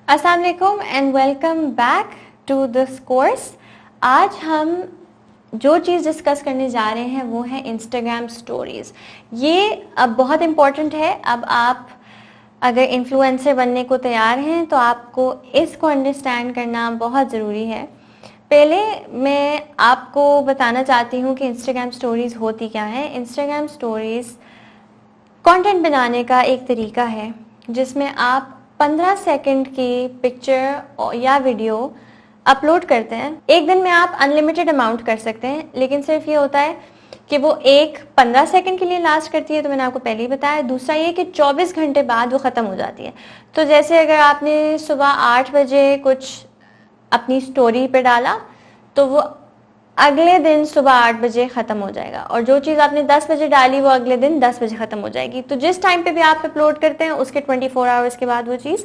अस्सलाम वालेकुम and welcome back to this course. आज हम जो चीज़ डिस्कस करने जा रहे हैं वो है इंस्टाग्राम स्टोरीज़। ये अब बहुत इम्पोर्टेंट है। अब आप अगर इन्फ्लुएंसर बनने को तैयार हैं तो आपको इसको अंडरस्टैंड करना बहुत ज़रूरी है। पहले मैं आपको बताना चाहती हूँ कि इंस्टाग्राम स्टोरीज़ होती क्या है। इंस्टाग्राम स्टोरीज़ कंटेंट बनाने का एक तरीका है जिसमें आप 15 सेकंड की पिक्चर या वीडियो अपलोड करते हैं। एक दिन में आप अनलिमिटेड अमाउंट कर सकते हैं, लेकिन सिर्फ ये होता है कि वो 15 सेकंड के लिए लास्ट करती है, तो मैंने आपको पहले ही बताया। दूसरा ये कि 24 घंटे बाद वो ख़त्म हो जाती है। तो जैसे अगर आपने सुबह 8 बजे कुछ अपनी स्टोरी पे डाला तो वो अगले दिन सुबह 8 बजे ख़त्म हो जाएगा, और जो चीज़ आपने 10 बजे डाली वो अगले दिन 10 बजे ख़त्म हो जाएगी। तो जिस टाइम पे भी आप अपलोड करते हैं उसके 24 आवर्स के बाद वो चीज़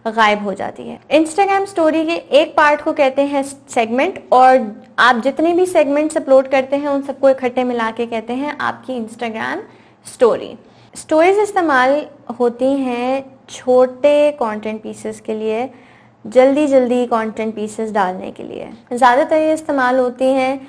गायब हो जाती है। इंस्टाग्राम स्टोरी के एक पार्ट को कहते हैं सेगमेंट, और आप जितने भी सेगमेंट्स अपलोड करते हैं उन सबको इकट्ठे मिला के कहते हैं आपकी इंस्टाग्राम स्टोरी। स्टोरीज इस्तेमाल होती हैं छोटे कंटेंट पीसेस के लिए, जल्दी कंटेंट पीसेस डालने के लिए। ज़्यादातर ये इस्तेमाल होती हैं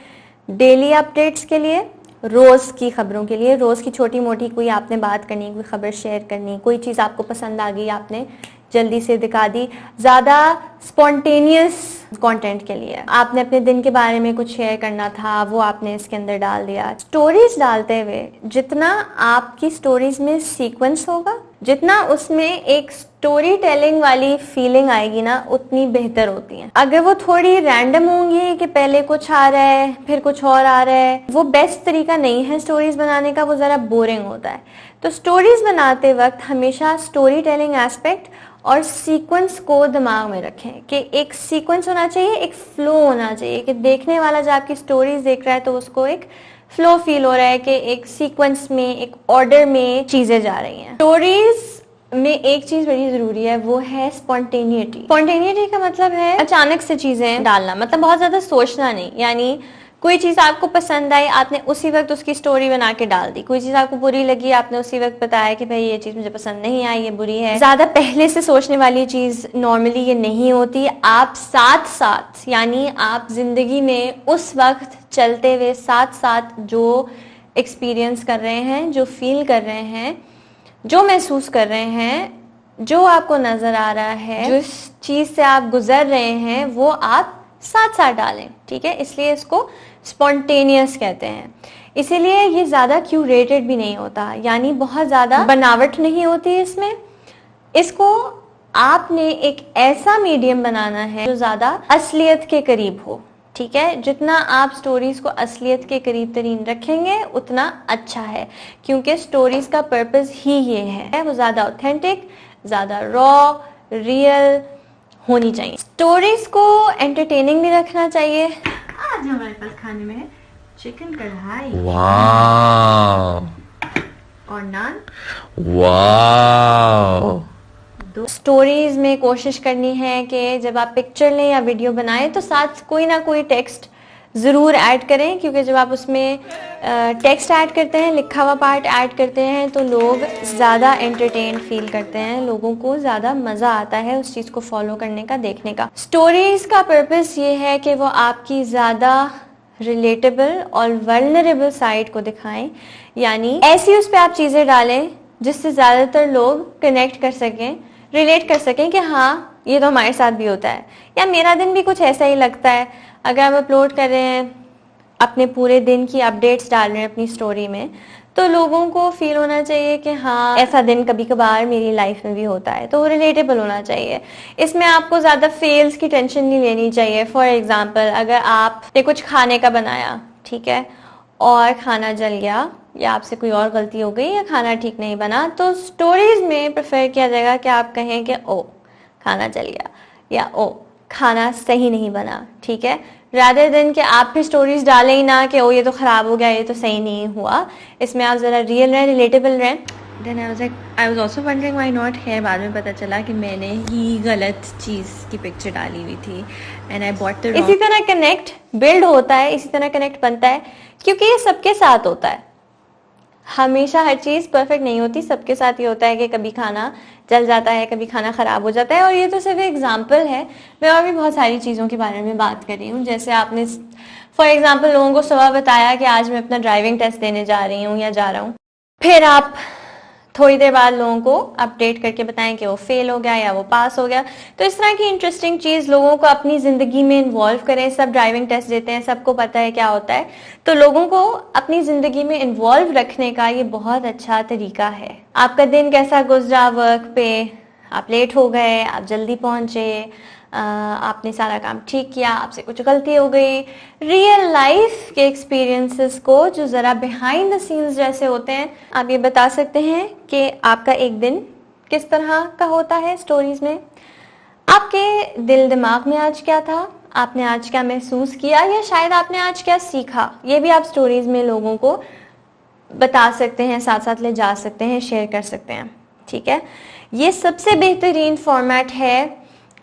डेली अपडेट्स के लिए, रोज़ की खबरों के लिए। रोज़ की छोटी मोटी कोई आपने बात करनी, कोई खबर शेयर करनी, कोई चीज़ आपको पसंद आ गई आपने जल्दी से दिखा दी। ज़्यादा स्पॉन्टेनियस कंटेंट के लिए आपने अपने दिन के बारे में कुछ शेयर करना था, वो आपने इसके अंदर डाल दिया। स्टोरीज डालते हुए जितना आपकी स्टोरीज में सीक्वेंस होगा, जितना उसमें एक स्टोरी टेलिंग वाली फीलिंग आएगी ना, उतनी बेहतर होती है। अगर वो थोड़ी रैंडम होंगी कि पहले कुछ आ रहा है फिर कुछ और आ रहा है, वो बेस्ट तरीका नहीं है स्टोरीज बनाने का, वो ज़रा बोरिंग होता है। तो स्टोरीज बनाते वक्त हमेशा स्टोरी टेलिंग एस्पेक्ट और सीक्वेंस को दिमाग में रखें कि एक सीक्वेंस होना चाहिए, एक फ्लो होना चाहिए, कि देखने वाला जब आपकी स्टोरीज देख रहा है तो उसको एक फ्लो फील हो रहा है कि एक सीक्वेंस में, एक ऑर्डर में चीजें जा रही हैं। स्टोरीज में एक चीज बड़ी जरूरी है, वो है स्पॉन्टेनिटी। स्पॉन्टेनिटी का मतलब है अचानक से चीजें डालना, मतलब बहुत ज्यादा सोचना नहीं। यानी कोई चीज आपको पसंद आई, आपने उसी वक्त उसकी स्टोरी बना के डाल दी। कोई चीज आपको बुरी लगी, आपने उसी वक्त बताया कि भाई ये चीज मुझे पसंद नहीं आई, ये बुरी है। ज्यादा पहले से सोचने वाली चीज नॉर्मली ये नहीं होती। आप साथ साथ, यानी आप जिंदगी में उस वक्त चलते हुए साथ साथ जो एक्सपीरियंस कर रहे हैं, जो फील कर रहे हैं, जो महसूस कर रहे हैं, जो आपको नजर आ रहा है, जिस चीज से आप गुजर रहे हैं, वो आप साथ साथ डालें। ठीक है, इसलिए इसको स्पॉन्टेनियस कहते हैं। इसीलिए ये ज़्यादा क्यूरेटेड भी नहीं होता, यानी बहुत ज़्यादा बनावट नहीं होती इसमें। इसको आपने एक ऐसा मीडियम बनाना है जो ज़्यादा असलियत के करीब हो। ठीक है, जितना आप स्टोरीज को असलियत के करीब तरीन रखेंगे उतना अच्छा है, क्योंकि स्टोरीज का पर्पस ही ये है, वो ज़्यादा ऑथेंटिक, ज़्यादा रॉ, रियल होनी चाहिए। स्टोरीज को एंटरटेनिंग भी रखना चाहिए। आज हमारे पास खाने में है चिकन कढ़ाई, वाव, और नान। वाव। स्टोरीज में कोशिश करनी है कि जब आप पिक्चर लें या वीडियो बनाएं तो साथ कोई ना कोई टेक्स्ट ज़रूर ऐड करें, क्योंकि जब आप उसमें टेक्स्ट ऐड करते हैं, लिखा हुआ पार्ट ऐड करते हैं, तो लोग ज़्यादा एंटरटेन फील करते हैं, लोगों को ज़्यादा मज़ा आता है उस चीज़ को फॉलो करने का, देखने का। स्टोरीज़ का पर्पस ये है कि वो आपकी ज़्यादा रिलेटेबल और वल्नरेबल साइड को दिखाएं, यानी ऐसी उस पर आप चीज़ें डालें जिससे ज़्यादातर लोग कनेक्ट कर सकें, रिलेट कर सकें कि हाँ ये तो हमारे साथ भी होता है, या मेरा दिन भी कुछ ऐसा ही लगता है। अगर आप अपलोड कर रहे हैं, अपने पूरे दिन की अपडेट्स डाल रहे हैं अपनी स्टोरी में, तो लोगों को फील होना चाहिए कि हाँ ऐसा दिन कभी कभार मेरी लाइफ में भी होता है, तो वो रिलेटेबल होना चाहिए। इसमें आपको ज़्यादा फेल्स की टेंशन नहीं लेनी चाहिए। फॉर एग्जांपल, अगर आपने कुछ खाने का बनाया, ठीक है, और खाना जल गया, या आपसे कोई और गलती हो गई, या खाना ठीक नहीं बना, तो स्टोरीज में प्रेफर किया जाएगा कि आप कहें कि ओ खाना जल गया, या ओ खाना सही नहीं बना। ठीक है, रादर देन कि आप फिर स्टोरीज डालें ही ना कि ओ ये तो ख़राब हो गया, ये तो सही नहीं हुआ। इसमें आप ज़रा रियल रहें, रिलेटेबल रहें। Then I was also wondering why not hair. बाद में पता चला कि मैंने ही गलत चीज़ की पिक्चर डाली हुई थी, एंड आई बॉट द। इसी तरह कनेक्ट बिल्ड होता है, इसी तरह कनेक्ट बनता है, क्योंकि ये सबके साथ होता है। हमेशा हर चीज़ परफेक्ट नहीं होती, सबके साथ ये होता है कि कभी खाना जल जाता है, कभी खाना ख़राब हो जाता है, और ये तो सिर्फ एग्जाम्पल है। मैं और भी बहुत सारी चीज़ों के बारे में बात कर रही हूँ। जैसे आपने फॉर एग्जाम्पल लोगों को सुबह बताया कि आज मैं अपना ड्राइविंग टेस्ट देने जा रही हूँ या जा रहा हूँ, फिर आप थोड़ी देर बाद लोगों को अपडेट करके बताएं कि वो फेल हो गया या वो पास हो गया। तो इस तरह की इंटरेस्टिंग चीज़ लोगों को अपनी ज़िंदगी में इन्वॉल्व करें। सब ड्राइविंग टेस्ट देते हैं, सबको पता है क्या होता है, तो लोगों को अपनी ज़िंदगी में इन्वॉल्व रखने का ये बहुत अच्छा तरीका है। आपका दिन कैसा गुजरा वर्क पे, आप लेट हो गए, आप जल्दी पहुंचे, आपने सारा काम ठीक किया, आपसे कुछ गलती हो गई, रियल लाइफ के एक्सपीरियंसेस को जो ज़रा बिहाइंड द सीन्स जैसे होते हैं, आप ये बता सकते हैं कि आपका एक दिन किस तरह का होता है स्टोरीज में। आपके दिल दिमाग में आज क्या था, आपने आज क्या महसूस किया, या शायद आपने आज क्या सीखा, ये भी आप स्टोरीज में लोगों को बता सकते हैं, साथ साथ ले जा सकते हैं, शेयर कर सकते हैं। ठीक है, ये सबसे बेहतरीन फॉर्मेट है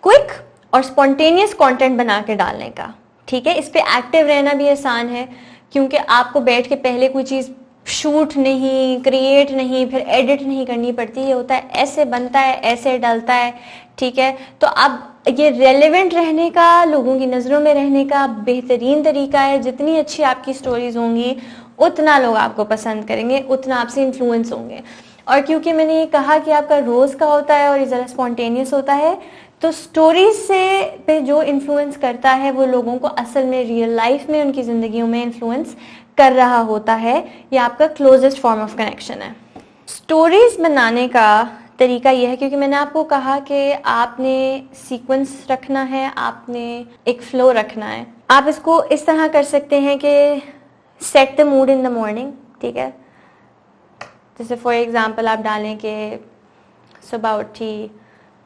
क्विक और स्पॉन्टेनियस कंटेंट बना के डालने का। ठीक है, इस पे एक्टिव रहना भी आसान है, क्योंकि आपको बैठ के पहले कोई चीज़ शूट नहीं, क्रिएट नहीं, फिर एडिट नहीं करनी पड़ती। ये होता है ऐसे बनता है, ऐसे डलता है। ठीक है, तो अब ये रेलेवेंट रहने का, लोगों की नज़रों में रहने का बेहतरीन तरीका है। जितनी अच्छी आपकी स्टोरीज होंगी उतना लोग आपको पसंद करेंगे, उतना आपसे इन्फ्लुएंस होंगे। और क्योंकि मैंने ये कहा कि आपका रोज़ का होता है और ये ज़रा स्पॉन्टेनियस होता है, तो स्टोरीज से पे जो इन्फ्लुएंस करता है वो लोगों को असल में रियल लाइफ में उनकी ज़िंदगियों में इन्फ्लुएंस कर रहा होता है। ये आपका क्लोजेस्ट फॉर्म ऑफ कनेक्शन है। स्टोरीज बनाने का तरीका यह है, क्योंकि मैंने आपको कहा कि आपने सीक्वेंस रखना है, आपने एक फ्लो रखना है। आप इसको इस तरह कर सकते हैं कि set the mood in the morning. ठीक है, जैसे फॉर एग्जांपल आप डालें कि सुबह उठी,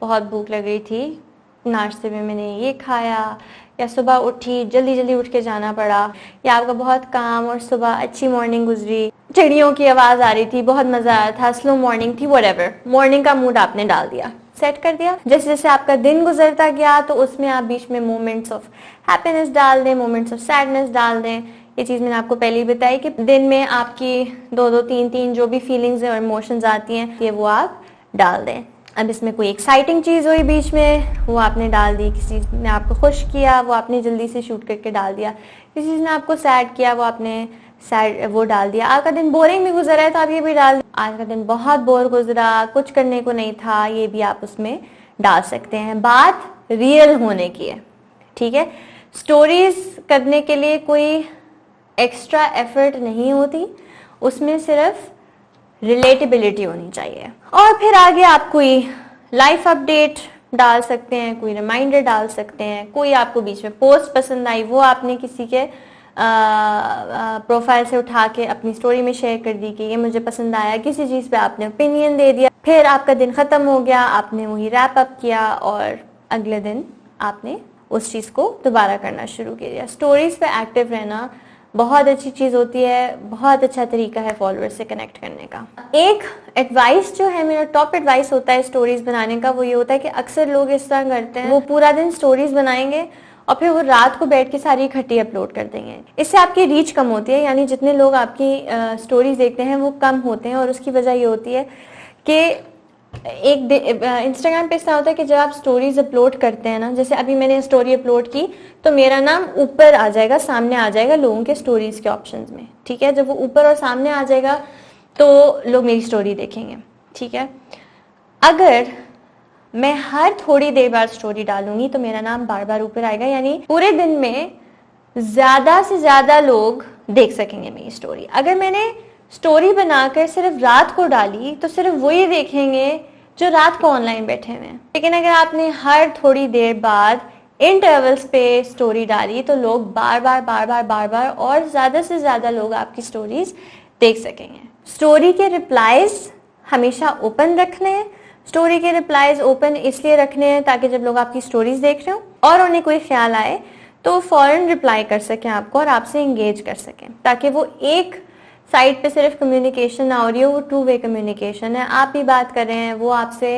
बहुत भूख लग रही थी, नाश्ते में मैंने ये खाया, या सुबह उठी जल्दी जल्दी उठ के जाना पड़ा, या आपका बहुत काम और सुबह अच्छी मॉर्निंग गुजरी, चिड़ियों की आवाज़ आ रही थी, बहुत मज़ा आया था, स्लो मॉर्निंग थी, व्हाटएवर मॉर्निंग का मूड आपने डाल दिया, सेट कर दिया। जैसे जैसे आपका दिन गुजरता गया तो उसमें आप बीच में मोमेंट्स ऑफ हैप्पीनेस डाल दें, मोमेंट्स ऑफ सैडनेस डाल दें। ये चीज़ मैंने आपको पहले ही बताई कि दिन में आपकी दो दो तीन तीन जो भी फीलिंग्स और इमोशंस आती हैं, ये वो आप डाल दें। अब इसमें कोई एक्साइटिंग चीज़ हुई बीच में, वो आपने डाल दी। किसी चीज़ ने आपको खुश किया, वो आपने जल्दी से शूट करके डाल दिया। किसी चीज़ ने आपको सैड किया, वो आपने सैड वो डाल दिया। आज का दिन बोरिंग भी गुजरा है तो आप ये भी डाल दिया। आज का दिन बहुत बोर गुजरा, कुछ करने को नहीं था, ये भी आप उसमें डाल सकते हैं। बात रियल होने की है। ठीक है, स्टोरीज करने के लिए कोई एक्स्ट्रा एफर्ट नहीं होती, उसमें सिर्फ रिलेटेबिलिटी होनी चाहिए। और फिर आगे आप कोई लाइफ अपडेट डाल सकते हैं, कोई रिमाइंडर डाल सकते हैं, कोई आपको बीच में पोस्ट पसंद आई वो आपने किसी के प्रोफाइल से उठा के अपनी स्टोरी में शेयर कर दी कि ये मुझे पसंद आया, किसी चीज़ पे आपने ओपिनियन दे दिया, फिर आपका दिन ख़त्म हो गया, आपने वही रैप अप किया और अगले दिन आपने उस चीज़ को दोबारा करना शुरू किया। स्टोरीज पे एक्टिव रहना बहुत अच्छी चीज़ होती है, बहुत अच्छा तरीका है फॉलोअर्स से कनेक्ट करने का। एक एडवाइस जो है, मेरा टॉप एडवाइस होता है स्टोरीज बनाने का, वो ये होता है कि अक्सर लोग इस तरह करते हैं, वो पूरा दिन स्टोरीज बनाएंगे और फिर वो रात को बैठ के सारी इकट्ठी अपलोड कर देंगे। इससे आपकी रीच कम होती है, यानी जितने लोग आपकी स्टोरीज देखते हैं वो कम होते हैं। और उसकी वजह ये होती है कि एक इंस्टाग्राम पे इस तरह होता है कि जब आप स्टोरीज अपलोड करते हैं ना, जैसे अभी मैंने स्टोरी अपलोड की तो मेरा नाम ऊपर आ जाएगा, सामने आ जाएगा लोगों के स्टोरीज के ऑप्शंस में। ठीक है, जब वो ऊपर और सामने आ जाएगा तो लोग मेरी स्टोरी देखेंगे। ठीक है, अगर मैं हर थोड़ी देर बाद स्टोरी डालूंगी तो मेरा नाम बार बार ऊपर आएगा, यानी पूरे दिन में ज्यादा से ज्यादा लोग देख सकेंगे मेरी स्टोरी। अगर मैंने स्टोरी बनाकर सिर्फ रात को डाली तो सिर्फ वही देखेंगे जो रात को ऑनलाइन बैठे हुए हैं। लेकिन अगर आपने हर थोड़ी देर बाद इंटरवल्स पे स्टोरी डाली तो लोग बार बार और ज्यादा से ज्यादा लोग आपकी स्टोरीज देख सकेंगे। स्टोरी के रिप्लाईज हमेशा ओपन रखने हैं। स्टोरी के रिप्लाईज ओपन इसलिए रखने हैं ताकि जब लोग आपकी स्टोरीज देख रहे हो और उन्हें कोई ख्याल आए तो फौरन रिप्लाई कर सकें आपको और आपसे इंगेज कर सकें, ताकि वो एक साइड पे सिर्फ कम्युनिकेशन ना हो रही हो, वो टू वे कम्युनिकेशन है। आप भी बात कर रहे हैं, वो आपसे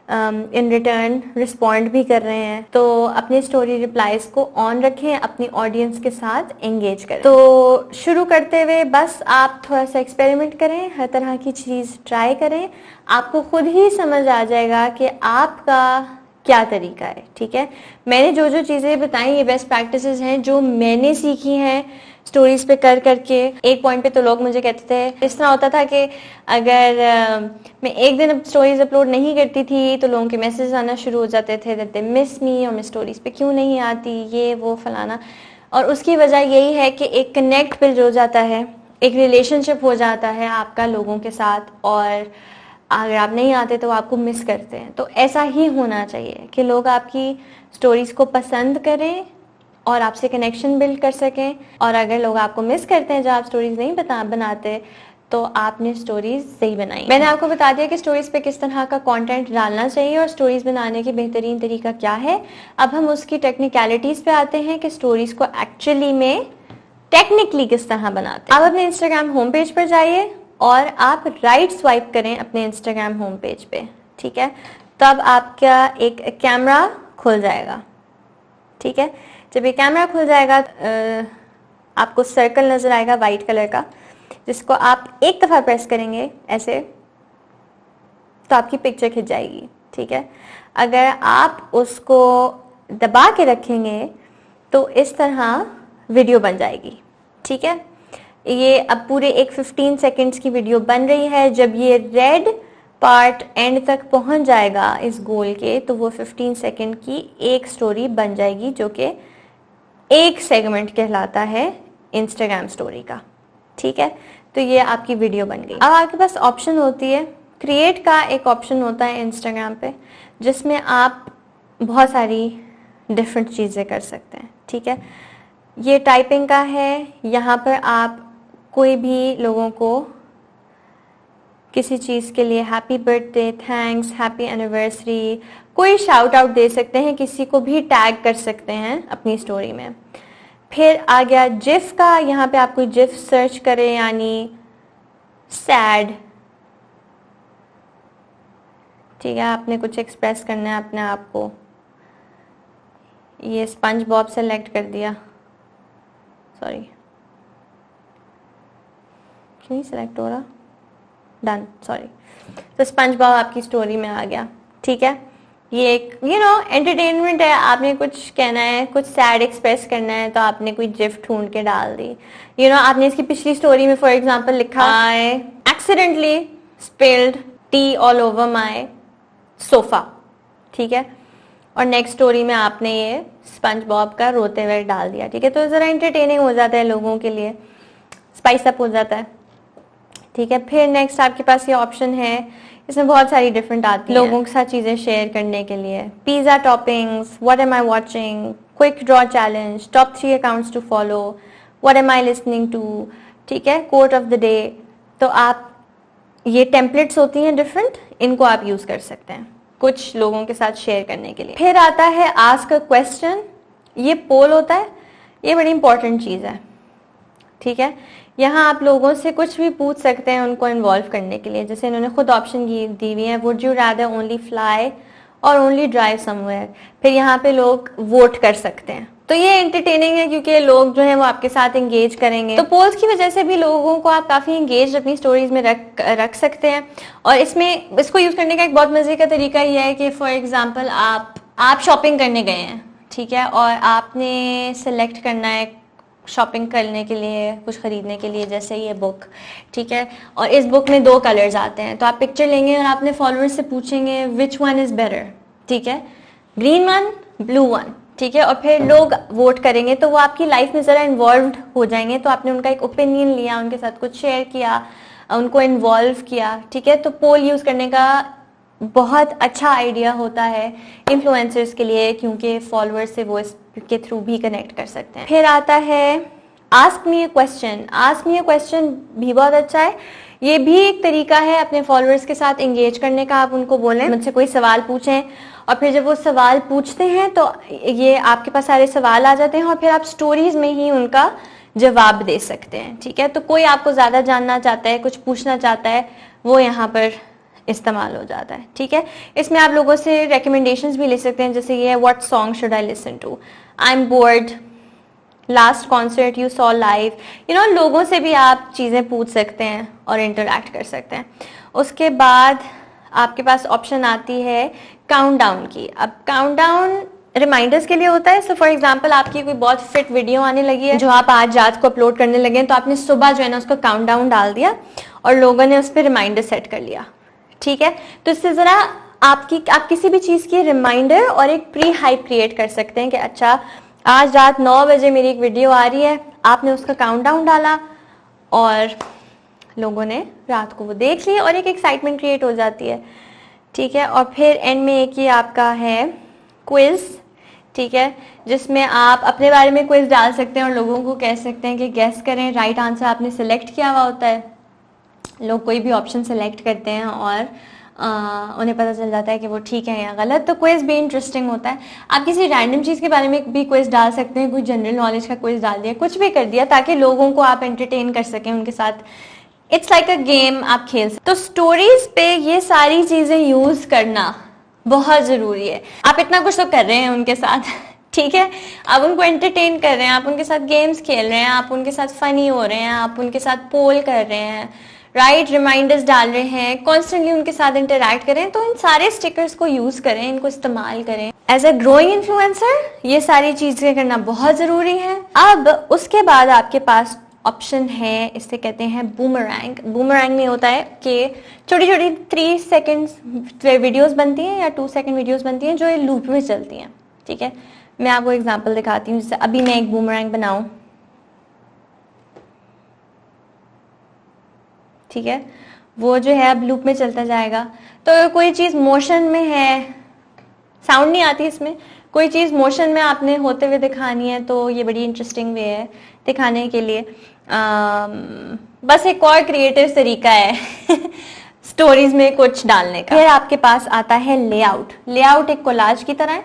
इन रिटर्न रिस्पॉन्ड भी कर रहे हैं। तो अपनी स्टोरी रिप्लाईज को ऑन रखें, अपनी ऑडियंस के साथ एंगेज करें। तो शुरू करते हुए बस आप थोड़ा सा एक्सपेरिमेंट करें, हर तरह की चीज़ ट्राई करें, आपको खुद ही समझ आ जाएगा कि आपका क्या तरीका है। ठीक है, मैंने जो जो चीज़ें बताई ये बेस्ट प्रैक्टिसेस हैं जो मैंने सीखी हैं स्टोरीज पे कर करके। एक पॉइंट पे तो लोग मुझे कहते थे, इस तरह होता था कि अगर मैं एक दिन स्टोरीज अपलोड नहीं करती थी तो लोगों के मैसेज आना शुरू हो जाते थे दैट दे मिस मी, और मैं स्टोरीज पे क्यों नहीं आती, ये वो फलाना। और उसकी वजह यही है कि एक कनेक्ट बिल्ड हो जाता है, एक रिलेशनशिप हो जाता है आपका लोगों के साथ, और अगर आप नहीं आते तो आपको मिस करते हैं। तो ऐसा ही होना चाहिए कि लोग आपकी स्टोरीज को पसंद करें और आपसे कनेक्शन बिल्ड कर सकें। और अगर लोग आपको मिस करते हैं जब आप स्टोरीज नहीं बनाते तो आपने स्टोरीज सही बनाई। मैंने आपको बता दिया कि स्टोरीज पे किस तरह का कंटेंट डालना चाहिए और स्टोरीज बनाने की बेहतरीन तरीका क्या है। अब हम उसकी टेक्निकलिटीज पे आते हैं कि स्टोरीज को एक्चुअली में टेक्निकली किस तरह बनाते हैं। अब अपने इंस्टाग्राम होम पेज पर जाइए और आप राइट स्वाइप करें अपने इंस्टाग्राम होम पेज पे। ठीक है, तब आपका एक कैमरा खुल जाएगा। ठीक है, जब ये कैमरा खुल जाएगा आपको सर्कल नजर आएगा वाइट कलर का, जिसको आप एक दफा प्रेस करेंगे ऐसे तो आपकी पिक्चर खिंच जाएगी। ठीक है, अगर आप उसको दबा के रखेंगे तो इस तरह वीडियो बन जाएगी। ठीक है, ये अब पूरे एक 15 सेकेंड्स की वीडियो बन रही है। जब ये रेड पार्ट एंड तक पहुंच जाएगा इस गोल के तो वो 15 सेकेंड की एक स्टोरी बन जाएगी जो कि एक सेगमेंट कहलाता है इंस्टाग्राम स्टोरी का। ठीक है, तो ये आपकी वीडियो बन गई। अब आपके पास ऑप्शन होती है क्रिएट का, एक ऑप्शन होता है इंस्टाग्राम पे जिसमें आप बहुत सारी डिफरेंट चीज़ें कर सकते हैं। ठीक है, ये टाइपिंग का है, यहाँ पर आप कोई भी लोगों को किसी चीज़ के लिए happy birthday, thanks, happy anniversary, कोई शाउट आउट दे सकते हैं, किसी को भी टैग कर सकते हैं अपनी स्टोरी में। फिर आ गया जिफ का, यहाँ पे आप कोई जिफ सर्च करें यानी सैड। ठीक है, आपने कुछ एक्सप्रेस करना है अपने आप को। ये स्पंज बॉब सेलेक्ट कर दिया, सॉरी क्यों नहीं सेलेक्ट हो रहा, डन, सॉरी। तो स्पंज बॉब आपकी स्टोरी में आ गया। ठीक है, ये एक एंटरटेनमेंट है, आपने कुछ कहना है, कुछ सैड एक्सप्रेस करना है तो आपने कोई जिफ ढूंढ के डाल दी। आपने इसकी पिछली स्टोरी में फॉर एग्जांपल लिखा I accidentally spilled tea all over my sofa. ठीक है, और नेक्स्ट स्टोरी में आपने ये स्पंज बॉब का रोते हुए डाल दिया। ठीक है, तो जरा एंटरटेनिंग हो जाता है लोगों के लिए, स्पाइस अप हो जाता है। ठीक है, फिर नेक्स्ट आपके पास ये ऑप्शन है, इसमें बहुत सारी डिफरेंट आती हैं लोगों के साथ चीज़ें शेयर करने के लिए। Pizza toppings, what am I watching, quick draw challenge, top 3 accounts to follow, what am I listening to. ठीक है, कोट ऑफ द डे। तो आप ये टेम्पलेट्स होती हैं डिफरेंट, इनको आप यूज़ कर सकते हैं कुछ लोगों के साथ शेयर करने के लिए। फिर आता है आस्क अ क्वेश्चन, ये पोल होता है, ये बड़ी इंपॉर्टेंट चीज़ है। ठीक है, यहाँ आप लोगों से कुछ भी पूछ सकते हैं उनको इन्वॉल्व करने के लिए। जैसे इन्होंने खुद ऑप्शन दी हुई है, would you rather only fly और ओनली ड्राइव समवेयर। फिर यहाँ पे लोग वोट कर सकते हैं। तो ये एंटरटेनिंग है क्योंकि लोग जो है वो आपके साथ एंगेज करेंगे। तो पोल्स की वजह से भी लोगों को आप काफी एंगेज अपनी स्टोरीज में रख सकते हैं। और इसको यूज करने का एक बहुत मजे का तरीका ये है कि फॉर एग्जाम्पल आप शॉपिंग करने गए हैं, ठीक है, और आपने सेलेक्ट करना है शॉपिंग करने के लिए, कुछ खरीदने के लिए, जैसे ये बुक। ठीक है, और इस बुक में 2 कलर्स आते हैं, तो आप पिक्चर लेंगे और अपने फॉलोअर्स से पूछेंगे विच वन इज बेटर। ठीक है, ग्रीन वन, ब्लू वन। ठीक है, और फिर लोग वोट करेंगे तो वो आपकी लाइफ में ज़रा इन्वॉल्व हो जाएंगे। तो आपने उनका एक ओपिनियन लिया, उनके साथ कुछ शेयर किया, उनको इन्वॉल्व किया। ठीक है, तो पोल यूज़ करने का बहुत अच्छा आइडिया होता है इन्फ्लुएंसर्स के लिए, क्योंकि फॉलोअर्स से वो इसके थ्रू भी कनेक्ट कर सकते हैं। फिर आता है ask me a question. Ask me a question भी बहुत अच्छा है, ये भी एक तरीका है अपने फॉलोअर्स के साथ एंगेज करने का। आप उनको बोलें मुझसे कोई सवाल पूछें, और फिर जब वो सवाल पूछते हैं तो ये आपके पास सारे सवाल आ जाते हैं और फिर आप स्टोरीज में ही उनका जवाब दे सकते हैं। ठीक है, तो कोई आपको ज़्यादा जानना चाहता है, कुछ पूछना चाहता है, वो यहाँ पर इस्तेमाल हो जाता है। ठीक है, इसमें आप लोगों से रिकमेंडेशंस भी ले सकते हैं, जैसे ये है what song should I listen to, I am bored, last concert you saw live, लोगों से भी आप चीज़ें पूछ सकते हैं और इंटरेक्ट कर सकते हैं। उसके बाद आपके पास ऑप्शन आती है काउंटडाउन की। अब काउंटडाउन रिमाइंडर्स के लिए होता है। सो फॉर एग्जांपल आपकी कोई बहुत फिट वीडियो आने लगी है जो आप आज रात को अपलोड करने लगे हैं, तो आपने सुबह जो है ना उसको काउंटडाउन डाल दिया और लोगों ने उस पर रिमाइंडर सेट कर लिया। ठीक है, तो इससे ज़रा आप किसी भी चीज़ की रिमाइंडर और एक प्री हाइप क्रिएट कर सकते हैं कि अच्छा आज रात 9 बजे मेरी एक वीडियो आ रही है, आपने उसका काउंटडाउन डाला और लोगों ने रात को वो देख लिया और एक एक्साइटमेंट क्रिएट हो जाती है। ठीक है, और फिर एंड में एक ही आपका है क्विज। ठीक है, जिसमें आप अपने बारे में क्विज डाल सकते हैं और लोगों को कह सकते हैं कि गेस करें। राइट आंसर आपने सिलेक्ट किया हुआ होता है, लोग कोई भी ऑप्शन सेलेक्ट करते हैं और उन्हें पता चल जाता है कि वो ठीक है या गलत। तो क्विज भी इंटरेस्टिंग होता है। आप किसी रैंडम चीज़ के बारे में भी क्विज डाल सकते हैं, कोई जनरल नॉलेज का क्विज डाल दिया, कुछ भी कर दिया ताकि लोगों को आप एंटरटेन कर सकें उनके साथ। इट्स लाइक अ गेम, आप खेल सकते। तो स्टोरीज पे ये सारी चीज़ें यूज करना बहुत ज़रूरी है। आप इतना कुछ तो कर रहे हैं उनके साथ, ठीक है, आप उनको एंटरटेन कर रहे हैं, आप उनके साथ गेम्स खेल रहे हैं, आप उनके साथ फनी हो रहे हैं, आप उनके साथ पोल कर रहे हैं, राइट, रिमाइंडर्स डाल रहे हैं, कॉन्स्टेंटली उनके साथ इंटरैक्ट करें। तो इन सारे स्टिकर्स को यूज करें, इनको इस्तेमाल करें। एज अ ग्रोइंग इन्फ्लुएंसर ये सारी चीजें करना बहुत जरूरी है। अब उसके बाद आपके पास ऑप्शन है, इससे कहते हैं बूमरैंग। बूमरैंग में होता है कि छोटी छोटी 3 सेकेंड्स वीडियोस बनती हैं या 2 सेकेंड वीडियोस बनती हैं जो लूप में चलती हैं। ठीक है, मैं आपको एग्जांपल दिखाती हूँ। जैसे अभी मैं एक बूमरैंग बनाऊं, ठीक है, वो जो है अब लूप में चलता जाएगा। तो कोई चीज़ मोशन में है, साउंड नहीं आती इसमें, कोई चीज़ मोशन में आपने होते हुए दिखानी है, तो ये बड़ी इंटरेस्टिंग वे है दिखाने के लिए। बस एक और क्रिएटिव तरीका है स्टोरीज में कुछ डालने का। फिर आपके पास आता है लेआउट। लेआउट एक कोलाज की तरह है।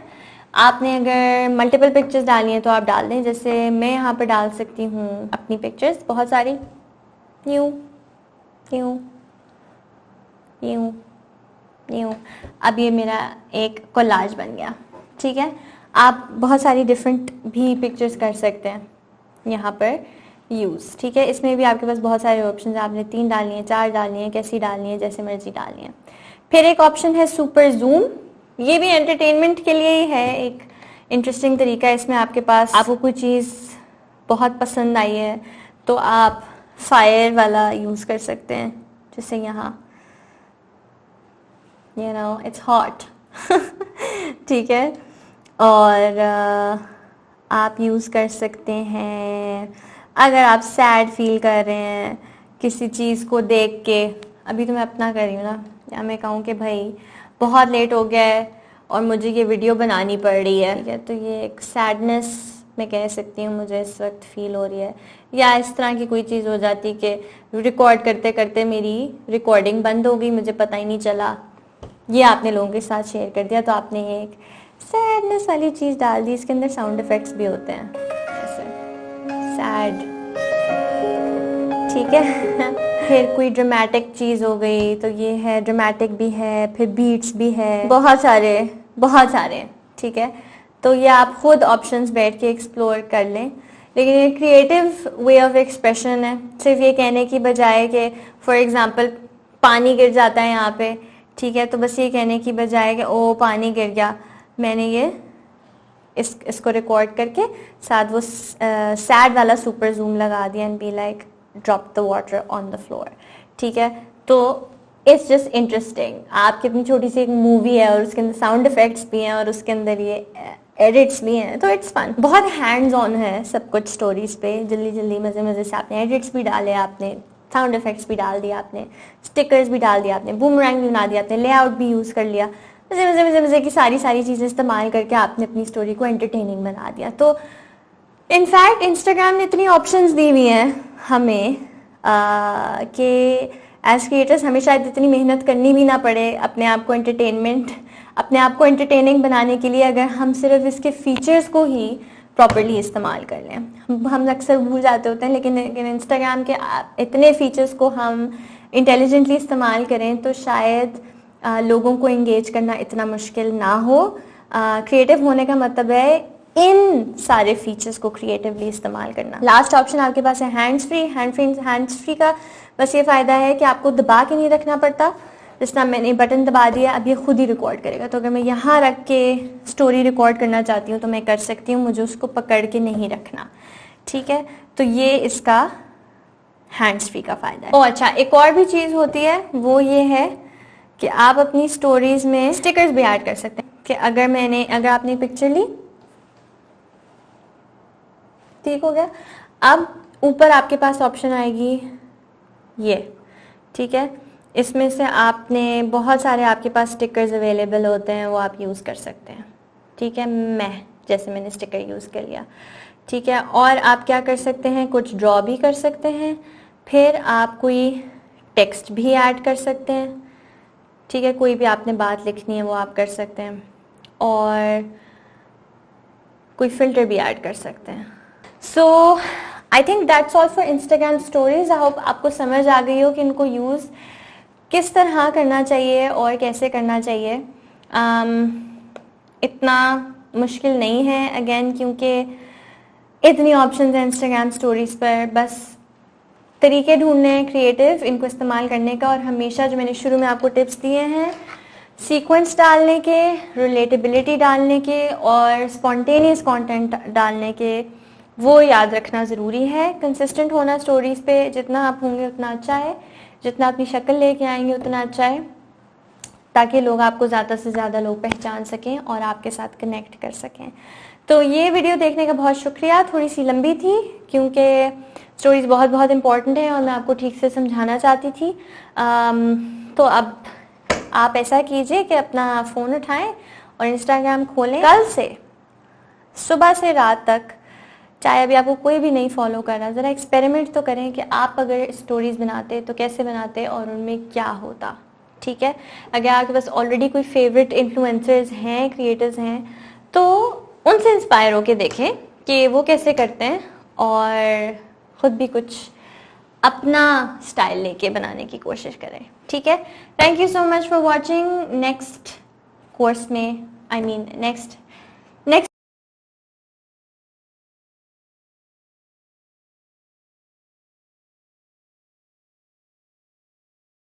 आपने अगर मल्टीपल पिक्चर्स डालनी है तो आप डाल दें। जैसे मैं यहाँ पर डाल सकती हूँ अपनी पिक्चर्स बहुत सारी, यूं यूं यूं यूं। अब ये मेरा एक कोलाज बन गया। ठीक है, आप बहुत सारी डिफरेंट भी पिक्चर्स कर सकते हैं यहाँ पर यूज़। ठीक है, इसमें भी आपके पास बहुत सारे ऑप्शन हैं। आपने 3 डालनी है, 4 डालनी है, कैसी डालनी है, जैसे मर्जी डालनी है। फिर एक ऑप्शन है सुपर जूम। ये भी एंटरटेनमेंट के लिए ही है, एक इंटरेस्टिंग तरीका है। इसमें आपके पास आपको कोई चीज़ बहुत पसंद आई है तो आप फायर वाला यूज़ कर सकते हैं, जैसे यहाँ इट्स हॉट ठीक है, और आप यूज़ कर सकते हैं अगर आप सैड फील कर रहे हैं किसी चीज़ को देख के। अभी तो मैं अपना कर रही हूँ ना, या मैं कहूँ कि भाई बहुत लेट हो गया है और मुझे ये वीडियो बनानी पड़ रही है, ठीक है, तो ये एक सैडनेस मैं कह सकती हूँ मुझे इस वक्त फील हो रही है। या इस तरह की कोई चीज़ हो जाती कि रिकॉर्ड करते करते मेरी रिकॉर्डिंग बंद हो गई, मुझे पता ही नहीं चला, ये आपने लोगों के साथ शेयर कर दिया, तो आपने एक सैडनेस वाली चीज़ डाल दी। इसके अंदर साउंड इफेक्ट्स भी होते हैं, ऐसे सैड, ठीक है फिर कोई ड्रामेटिक चीज़ हो गई तो ये है, ड्रामेटिक भी है, फिर बीट्स भी है, बहुत सारे, ठीक है। तो ये आप खुद ऑप्शंस बैठ के एक्सप्लोर कर लें, लेकिन ये क्रिएटिव वे ऑफ एक्सप्रेशन है। सिर्फ ये कहने की बजाय कि फॉर एग्जांपल पानी गिर जाता है यहाँ पे, ठीक है, तो बस ये कहने की बजाय कि ओ पानी गिर गया, मैंने ये इसको रिकॉर्ड करके साथ वो सैड वाला सुपर जूम लगा दिया and be like drop the water on the floor, ठीक है। तो इट्स जस्ट इंटरेस्टिंग। आपकी अपनी छोटी सी एक मूवी है और उसके अंदर साउंड इफेक्ट्स भी हैं और उसके अंदर ये एडिट्स भी हैं, तो इट्स फन। बहुत हैंड्स ऑन है सब कुछ स्टोरीज पे, जल्दी जल्दी मज़े मज़े से आपने एडिट्स भी डाले, आपने साउंड इफेक्ट्स भी डाल दिया, आपने स्टिकर्स भी डाल दिया, आपने बूमरैंग भी बना दिया, आपने लेआउट भी यूज़ कर लिया, मज़े की सारी चीज़ें इस्तेमाल करके आपने अपनी स्टोरी को एंटरटेनिंग बना दिया। तो इनफैक्ट इंस्टाग्राम ने इतनी ऑप्शंस दी हुई हैं हमें कि एज क्रिएटर्स हमें शायद इतनी मेहनत करनी भी ना पड़े अपने आप को एंटरटेनिंग बनाने के लिए, अगर हम सिर्फ इसके फीचर्स को ही प्रॉपर्ली इस्तेमाल कर लें। हम अक्सर भूल जाते होते हैं, लेकिन इंस्टाग्राम के इतने फीचर्स को हम इंटेलिजेंटली इस्तेमाल करें तो शायद लोगों को एंगेज करना इतना मुश्किल ना हो। क्रिएटिव होने का मतलब है इन सारे फीचर्स को क्रिएटिवली इस्तेमाल करना। लास्ट ऑप्शन आपके पास है हैंड्स फ्री। हैंड्स फ्री का बस ये फ़ायदा है कि आपको दबा के नहीं रखना पड़ता। जिस तरह मैंने बटन दबा दिया, अब ये खुद ही रिकॉर्ड करेगा। तो अगर मैं यहाँ रख के स्टोरी रिकॉर्ड करना चाहती हूँ तो मैं कर सकती हूँ, मुझे उसको पकड़ के नहीं रखना। ठीक है, तो ये इसका हैंड्स फ्री का फ़ायदा है। अच्छा, एक और भी चीज़ होती है, वो ये है कि आप अपनी स्टोरीज में स्टिकर्स भी ऐड कर सकते हैं। कि अगर आपने पिक्चर ली, ठीक हो गया, अब ऊपर आपके पास ऑप्शन आएगी ये, ठीक है, इसमें से आपने बहुत सारे आपके पास स्टिकर्स अवेलेबल होते हैं, वो आप यूज़ कर सकते हैं। ठीक है, मैंने स्टिकर यूज़ कर लिया। ठीक है, और आप क्या कर सकते हैं, कुछ ड्रॉ भी कर सकते हैं, फिर आप कोई टेक्स्ट भी ऐड कर सकते हैं। ठीक है, कोई भी आपने बात लिखनी है वो आप कर सकते हैं, और कोई फिल्टर भी ऐड कर सकते हैं। So I think that's all for Instagram stories. I hope आपको समझ आ गई हो कि इनको यूज़ किस तरह करना चाहिए और कैसे करना चाहिए। इतना मुश्किल नहीं है, अगेन, क्योंकि इतनी ऑप्शंस हैं इंस्टाग्राम स्टोरीज पर। बस तरीके ढूंढने हैं क्रिएटिव इनको इस्तेमाल करने का, और हमेशा जो मैंने शुरू में आपको टिप्स दिए हैं, सीक्वेंस डालने के, रिलेटेबिलिटी डालने के और स्पॉन्टेनियस कंटेंट डालने के, वो याद रखना ज़रूरी है। कंसिस्टेंट होना स्टोरीज पे, जितना आप होंगे उतना अच्छा है, जितना अपनी शक्ल लेके आएंगे उतना अच्छा है, ताकि लोग आपको ज़्यादा से ज़्यादा लोग पहचान सकें और आपके साथ कनेक्ट कर सकें। तो ये वीडियो देखने का बहुत शुक्रिया। थोड़ी सी लंबी थी क्योंकि स्टोरीज बहुत बहुत इम्पॉर्टेंट है और मैं आपको ठीक से समझाना चाहती थी। तो अब आप ऐसा कीजिए कि अपना फ़ोन उठाएं और इंस्टाग्राम खोलें। कल से सुबह से रात तक, चाहे अभी आपको कोई भी नहीं फॉलो कर रहा, ज़रा एक्सपेरिमेंट तो करें कि आप अगर स्टोरीज बनाते तो कैसे बनाते और उनमें क्या होता। ठीक है, अगर आपके पास ऑलरेडी कोई फेवरेट इन्फ्लुएंसर्स हैं, क्रिएटर्स हैं, तो उनसे इंस्पायर होके देखें कि वो कैसे करते हैं, और ख़ुद भी कुछ अपना स्टाइल लेके बनाने की कोशिश करें। ठीक है, thank you so much for watching. Next course में, नेक्स्ट